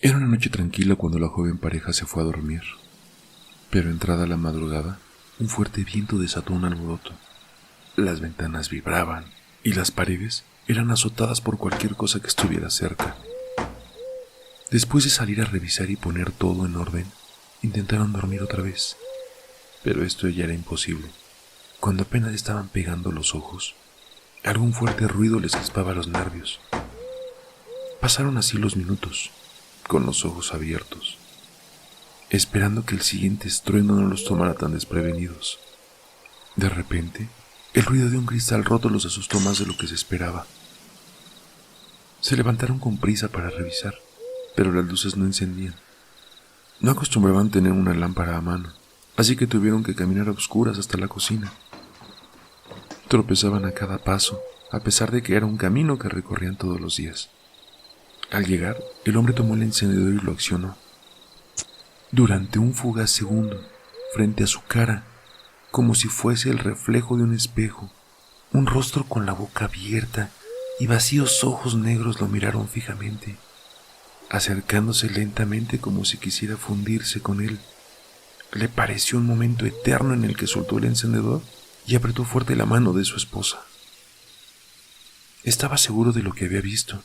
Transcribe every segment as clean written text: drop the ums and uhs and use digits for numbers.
Era una noche tranquila cuando la joven pareja se fue a dormir, pero entrada la madrugada, un fuerte viento desató un alboroto. Las ventanas vibraban y las paredes eran azotadas por cualquier cosa que estuviera cerca. Después de salir a revisar y poner todo en orden, intentaron dormir otra vez, pero esto ya era imposible. Cuando apenas estaban pegando los ojos, algún fuerte ruido les crispaba los nervios. Pasaron así los minutos, con los ojos abiertos, esperando que el siguiente estruendo no los tomara tan desprevenidos. De repente, el ruido de un cristal roto los asustó más de lo que se esperaba. Se levantaron con prisa para revisar, pero las luces no encendían. No acostumbraban tener una lámpara a mano, así que tuvieron que caminar a oscuras hasta la cocina. Tropezaban a cada paso, a pesar de que era un camino que recorrían todos los días. Al llegar, el hombre tomó el encendedor y lo accionó. Durante un fugaz segundo, frente a su cara, como si fuese el reflejo de un espejo, un rostro con la boca abierta y vacíos ojos negros lo miraron fijamente, acercándose lentamente como si quisiera fundirse con él. Le pareció un momento eterno en el que soltó el encendedor y apretó fuerte la mano de su esposa. Estaba seguro de lo que había visto,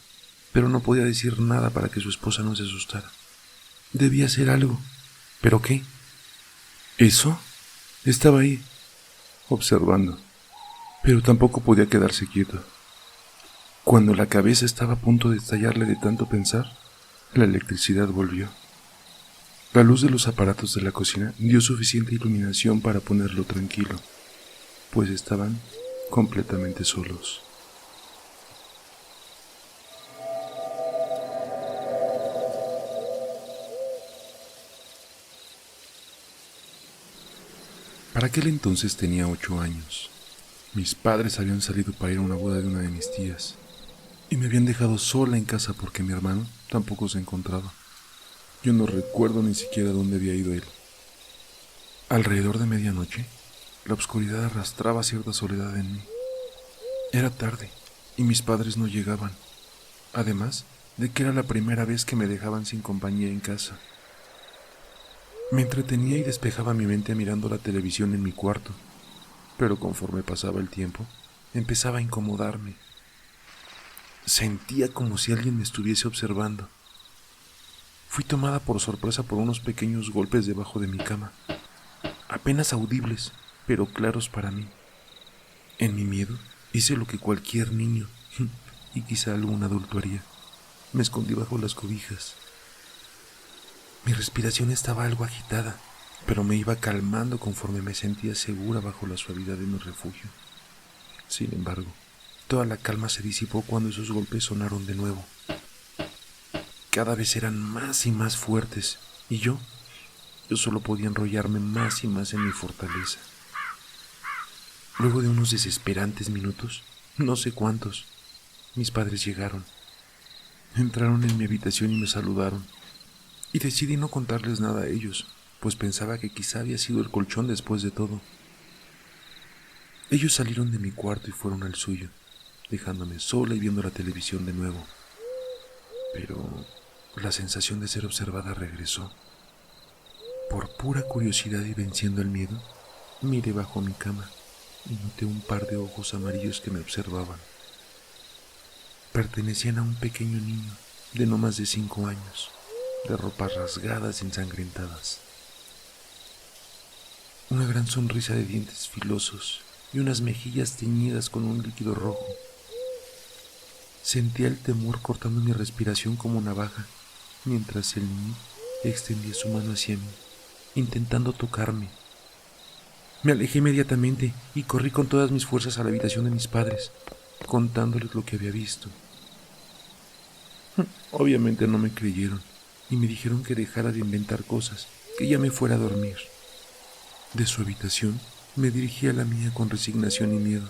pero no podía decir nada para que su esposa no se asustara. Debía hacer algo. ¿Pero qué? Eso estaba ahí, observando, pero tampoco podía quedarse quieto. Cuando la cabeza estaba a punto de estallarle de tanto pensar, la electricidad volvió. La luz de los aparatos de la cocina dio suficiente iluminación para ponerlo tranquilo, pues estaban completamente solos. Para aquel entonces tenía 8 años. Mis padres habían salido para ir a una boda de una de mis tías y me habían dejado sola en casa porque mi hermano tampoco se encontraba. Yo no recuerdo ni siquiera dónde había ido él. Alrededor de medianoche, la oscuridad arrastraba cierta soledad en mí. Era tarde y mis padres no llegaban, además de que era la primera vez que me dejaban sin compañía en casa. Me entretenía y despejaba mi mente mirando la televisión en mi cuarto, pero conforme pasaba el tiempo, empezaba a incomodarme. Sentía como si alguien me estuviese observando. Fui tomada por sorpresa por unos pequeños golpes debajo de mi cama, apenas audibles, pero claros para mí. En mi miedo, hice lo que cualquier niño, y quizá algún adulto haría. Me escondí bajo las cobijas. Mi respiración estaba algo agitada, pero me iba calmando conforme me sentía segura bajo la suavidad de mi refugio. Sin embargo, toda la calma se disipó cuando esos golpes sonaron de nuevo. Cada vez eran más y más fuertes, y yo solo podía enrollarme más y más en mi fortaleza. Luego de unos desesperantes minutos, no sé cuántos, mis padres llegaron. Entraron en mi habitación y me saludaron, y decidí no contarles nada a ellos, pues pensaba que quizá había sido el colchón después de todo. Ellos salieron de mi cuarto y fueron al suyo, dejándome sola y viendo la televisión de nuevo. Pero la sensación de ser observada regresó. Por pura curiosidad y venciendo el miedo, miré bajo mi cama y noté un par de ojos amarillos que me observaban. Pertenecían a un pequeño niño de no más de 5 años, de ropas rasgadas y ensangrentadas. Una gran sonrisa de dientes filosos y unas mejillas teñidas con un líquido rojo. Sentía el temor cortando mi respiración como navaja, mientras el niño extendía su mano hacia mí, intentando tocarme. Me alejé inmediatamente y corrí con todas mis fuerzas a la habitación de mis padres, contándoles lo que había visto. Obviamente no me creyeron y me dijeron que dejara de inventar cosas, que ya me fuera a dormir. De su habitación me dirigí a la mía con resignación y miedo.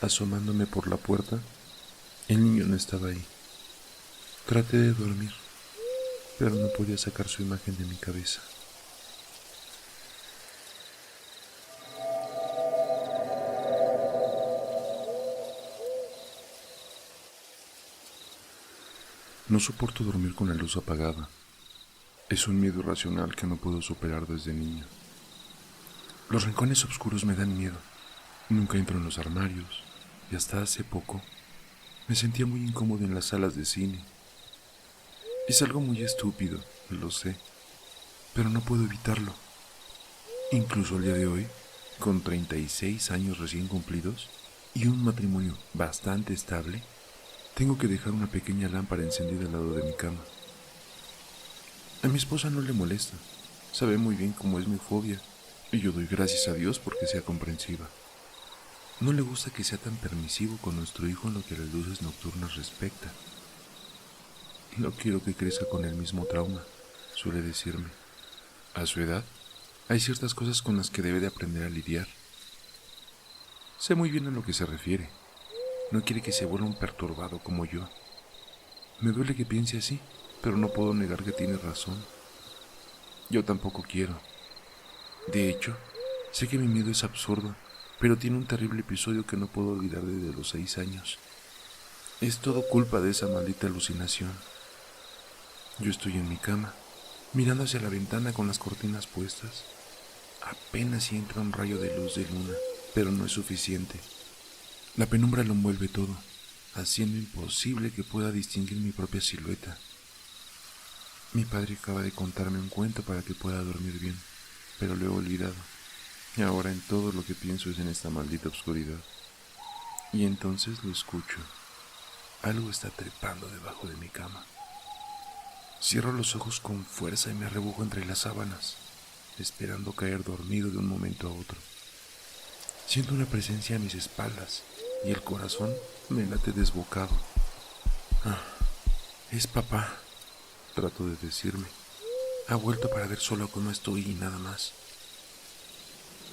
Asomándome por la puerta, el niño no estaba ahí. Traté de dormir, pero no podía sacar su imagen de mi cabeza. No soporto dormir con la luz apagada. Es un miedo irracional que no puedo superar desde niño. Los rincones oscuros me dan miedo. Nunca entro en los armarios y hasta hace poco me sentía muy incómodo en las salas de cine. Es algo muy estúpido, lo sé, pero no puedo evitarlo. Incluso el día de hoy, con 36 años recién cumplidos y un matrimonio bastante estable, tengo que dejar una pequeña lámpara encendida al lado de mi cama. A mi esposa no le molesta, sabe muy bien cómo es mi fobia, y yo doy gracias a Dios porque sea comprensiva. No le gusta que sea tan permisivo con nuestro hijo en lo que a las luces nocturnas respecta. No quiero que crezca con el mismo trauma, suele decirme. A su edad, hay ciertas cosas con las que debe de aprender a lidiar. Sé muy bien a lo que se refiere. No quiere que se vuelva un perturbado como yo. Me duele que piense así, pero no puedo negar que tiene razón. Yo tampoco quiero. De hecho, sé que mi miedo es absurdo, pero tiene un terrible episodio que no puedo olvidar desde los 6 años. Es todo culpa de esa maldita alucinación. Yo estoy en mi cama, mirando hacia la ventana con las cortinas puestas. Apenas si entra un rayo de luz de luna, pero no es suficiente. La penumbra lo envuelve todo, haciendo imposible que pueda distinguir mi propia silueta. Mi padre acaba de contarme un cuento para que pueda dormir bien, pero lo he olvidado. Y ahora en todo lo que pienso es en esta maldita oscuridad. Y entonces lo escucho. Algo está trepando debajo de mi cama. Cierro los ojos con fuerza y me arrebujo entre las sábanas, esperando caer dormido de un momento a otro. Siento una presencia a mis espaldas y el corazón me late desbocado. Es papá, trato de decirme. Ha vuelto para ver solo cómo estoy y nada más.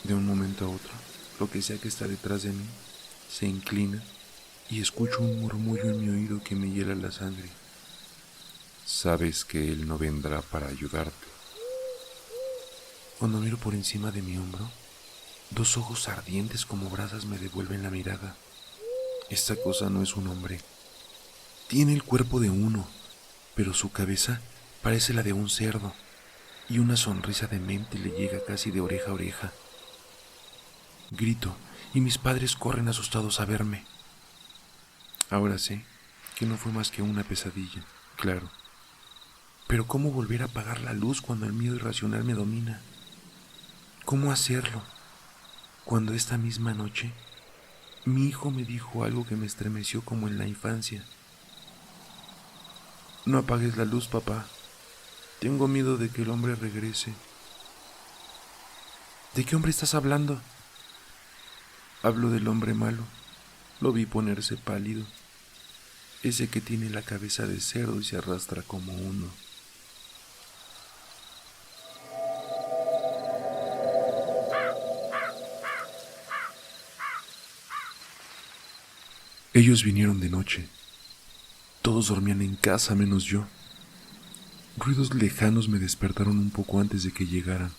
De un momento a otro, lo que sea que está detrás de mí se inclina y escucho un murmullo en mi oído que me hiela la sangre. Sabes que él no vendrá para ayudarte. Cuando miro por encima de mi hombro, dos ojos ardientes como brasas me devuelven la mirada. Esta cosa no es un hombre. Tiene el cuerpo de uno, pero su cabeza parece la de un cerdo y una sonrisa demente le llega casi de oreja a oreja. Grito y mis padres corren asustados a verme. Ahora sé que no fue más que una pesadilla, claro. Pero ¿cómo volver a apagar la luz cuando el miedo irracional me domina? ¿Cómo hacerlo cuando esta misma noche mi hijo me dijo algo que me estremeció como en la infancia? No apagues la luz, papá. Tengo miedo de que el hombre regrese. ¿De qué hombre estás hablando? Hablo del hombre malo. Lo vi ponerse pálido. Ese que tiene la cabeza de cerdo y se arrastra como uno. Ellos vinieron de noche. Todos dormían en casa menos yo. Ruidos lejanos me despertaron un poco antes de que llegaran.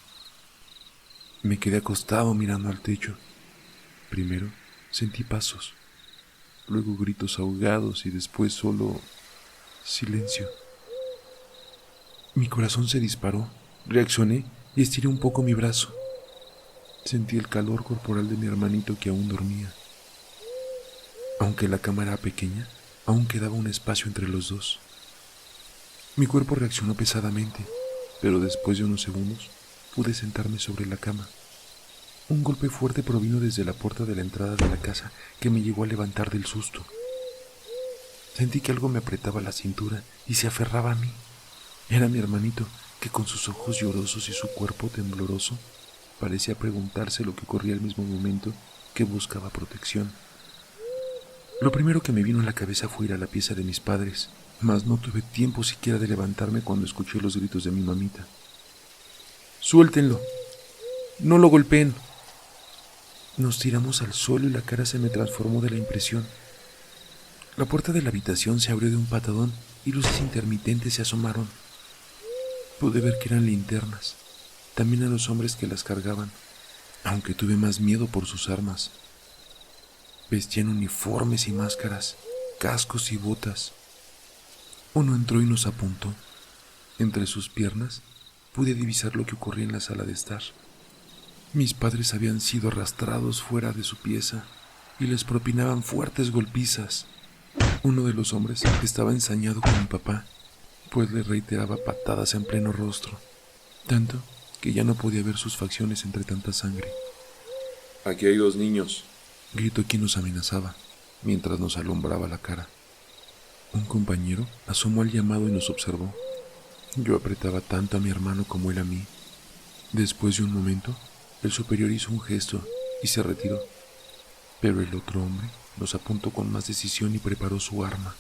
Me quedé acostado mirando al techo. Primero sentí pasos, luego gritos ahogados y después solo silencio. Mi corazón se disparó, reaccioné y estiré un poco mi brazo. Sentí el calor corporal de mi hermanito que aún dormía. Aunque la cama era pequeña, aún quedaba un espacio entre los dos. Mi cuerpo reaccionó pesadamente, pero después de unos segundos pude sentarme sobre la cama. Un golpe fuerte provino desde la puerta de la entrada de la casa que me llegó a levantar del susto. Sentí que algo me apretaba la cintura y se aferraba a mí. Era mi hermanito, que con sus ojos llorosos y su cuerpo tembloroso parecía preguntarse lo que ocurría al mismo momento que buscaba protección. Lo primero que me vino a la cabeza fue ir a la pieza de mis padres, mas no tuve tiempo siquiera de levantarme cuando escuché los gritos de mi mamita. ¡Suéltenlo! ¡No lo golpeen! Nos tiramos al suelo y la cara se me transformó de la impresión. La puerta de la habitación se abrió de un patadón y luces intermitentes se asomaron. Pude ver que eran linternas, también a los hombres que las cargaban, aunque tuve más miedo por sus armas. Vestían uniformes y máscaras, cascos y botas. Uno entró y nos apuntó. Entre sus piernas pude divisar lo que ocurría en la sala de estar. Mis padres habían sido arrastrados fuera de su pieza y les propinaban fuertes golpizas. Uno de los hombres estaba ensañado con mi papá, pues le reiteraba patadas en pleno rostro, tanto que ya no podía ver sus facciones entre tanta sangre. Aquí hay 2 niños, Gritó quien nos amenazaba, mientras nos alumbraba la cara. Un compañero asomó al llamado y nos observó. Yo apretaba tanto a mi hermano como él a mí. Después de un momento, el superior hizo un gesto y se retiró, pero el otro hombre nos apuntó con más decisión y preparó su arma.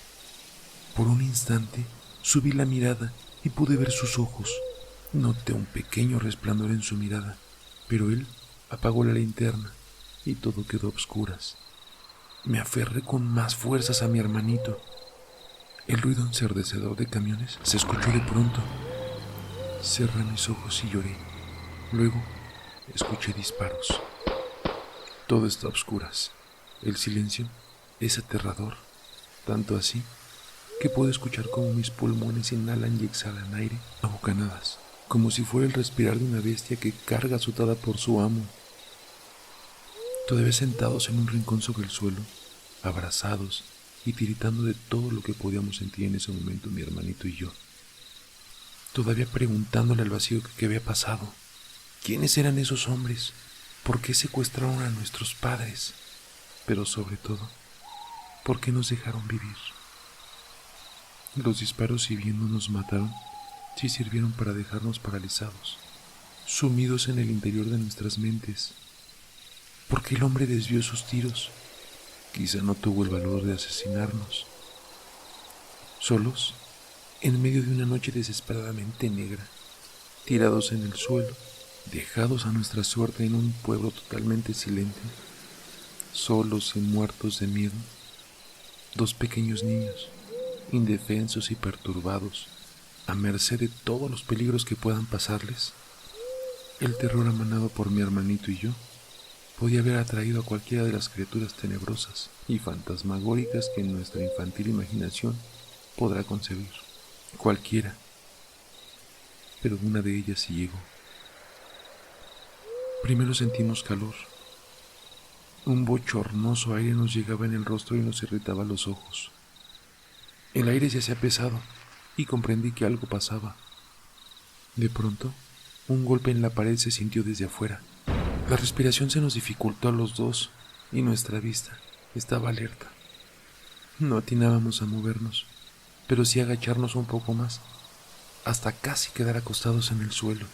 Por un instante, subí la mirada y pude ver sus ojos. Noté un pequeño resplandor en su mirada, pero él apagó la linterna y todo quedó a obscuras. Me aferré con más fuerzas a mi hermanito. El ruido ensordecedor de camiones se escuchó de pronto. Cerré mis ojos y lloré. Luego escuché disparos. Todo está a oscuras. El silencio es aterrador, tanto así que puedo escuchar cómo mis pulmones inhalan y exhalan aire a bocanadas, como si fuera el respirar de una bestia que carga azotada por su amo. Todavía sentados en un rincón sobre el suelo, abrazados y tiritando de todo lo que podíamos sentir en ese momento mi hermanito y yo. Todavía preguntándole al vacío que qué había pasado. ¿Quiénes eran esos hombres? ¿Por qué secuestraron a nuestros padres? Pero sobre todo, ¿por qué nos dejaron vivir? Los disparos, si bien no nos mataron, sí sirvieron para dejarnos paralizados, sumidos en el interior de nuestras mentes. ¿Por qué el hombre desvió sus tiros? Quizá no tuvo el valor de asesinarnos. Solos, en medio de una noche desesperadamente negra, tirados en el suelo, dejados a nuestra suerte en un pueblo totalmente silente, solos y muertos de miedo, 2 pequeños niños, indefensos y perturbados, a merced de todos los peligros que puedan pasarles. El terror emanado por mi hermanito y yo podía haber atraído a cualquiera de las criaturas tenebrosas y fantasmagóricas que nuestra infantil imaginación podrá concebir. Cualquiera. Pero una de ellas sí llegó. Primero sentimos calor. Un bochornoso aire nos llegaba en el rostro y nos irritaba los ojos. El aire se hacía pesado y comprendí que algo pasaba. De pronto, un golpe en la pared se sintió desde afuera. La respiración se nos dificultó a los dos y nuestra vista estaba alerta. No atinábamos a movernos, pero sí a agacharnos un poco más, hasta casi quedar acostados en el suelo.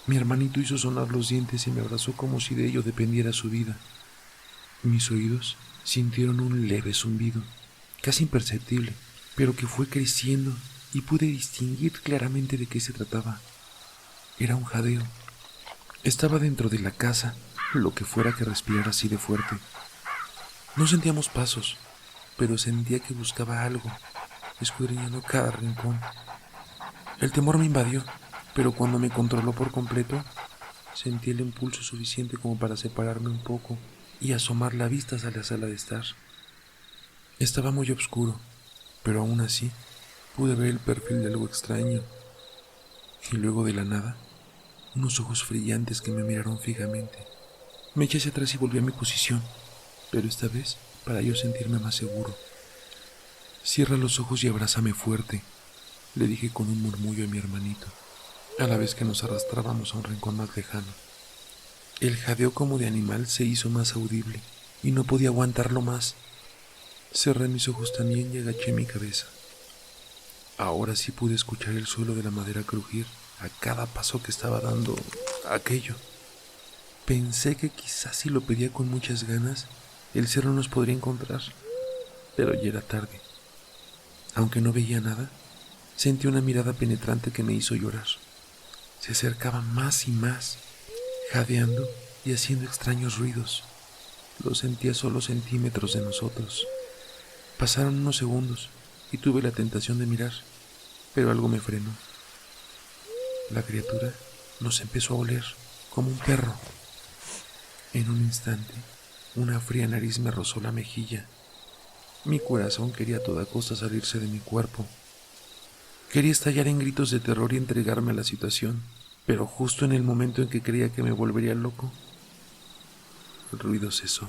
Mi hermanito hizo sonar los dientes y me abrazó como si de ello dependiera su vida. Mis oídos sintieron un leve zumbido, casi imperceptible, pero que fue creciendo y pude distinguir claramente de qué se trataba. Era un jadeo. Estaba dentro de la casa, lo que fuera que respirara así de fuerte. No sentíamos pasos, pero sentía que buscaba algo, escudriñando cada rincón. El temor me invadió, pero cuando me controló por completo, sentí el impulso suficiente como para separarme un poco y asomar la vista hacia la sala de estar. Estaba muy oscuro, pero aún así pude ver el perfil de algo extraño. Y luego de la nada, unos ojos brillantes que me miraron fijamente. Me eché hacia atrás y volví a mi posición, pero esta vez para yo sentirme más seguro. Cierra los ojos y abrázame fuerte, le dije con un murmullo a mi hermanito, a la vez que nos arrastrábamos a un rincón más lejano. El jadeo como de animal se hizo más audible y no podía aguantarlo más. Cerré mis ojos también y agaché mi cabeza. Ahora sí pude escuchar el suelo de la madera crujir a cada paso que estaba dando aquello. Pensé que quizás si lo pedía con muchas ganas, el cerro nos podría encontrar, pero ya era tarde. Aunque no veía nada, sentí una mirada penetrante que me hizo llorar. Se acercaba más y más, jadeando y haciendo extraños ruidos. Lo sentía a solo centímetros de nosotros. Pasaron unos segundos y tuve la tentación de mirar, pero algo me frenó. La criatura nos empezó a oler como un perro. En un instante, una fría nariz me rozó la mejilla. Mi corazón quería a toda costa salirse de mi cuerpo. Quería estallar en gritos de terror y entregarme a la situación, pero justo en el momento en que creía que me volvería loco, el ruido cesó.